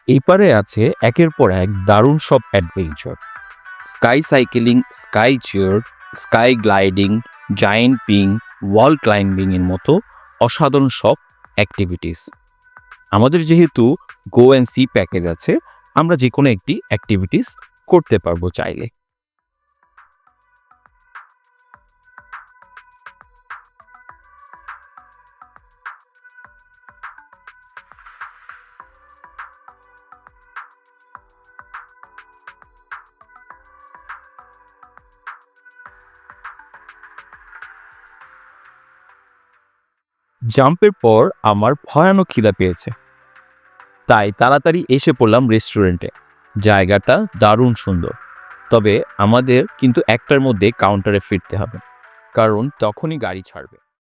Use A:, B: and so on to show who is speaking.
A: এই পারে আছে একের পর এক দারুণ সব adventure: sky cycling, sky chair, sky gliding, giant পিং, ওয়াল ক্লাইম্বিং এর মতো অসাধারণ সব অ্যাক্টিভিটিস। আমাদের যেহেতু গো অ্যান্ড সি প্যাকেজ আছে, আমরা যে কোনো একটি অ্যাক্টিভিটিস করতে পারবো চাইলে। জাম্পের পর আমার ভয়ানক খিদা পেয়েছে, তাই তাড়াতাড়ি এসে পড়লাম রেস্টুরেন্টে। জায়গাটা দারুণ সুন্দর, তবে আমাদের কিন্তু একটার মধ্যে কাউন্টারে ফিরতে হবে, কারণ তখনই গাড়ি ছাড়বে।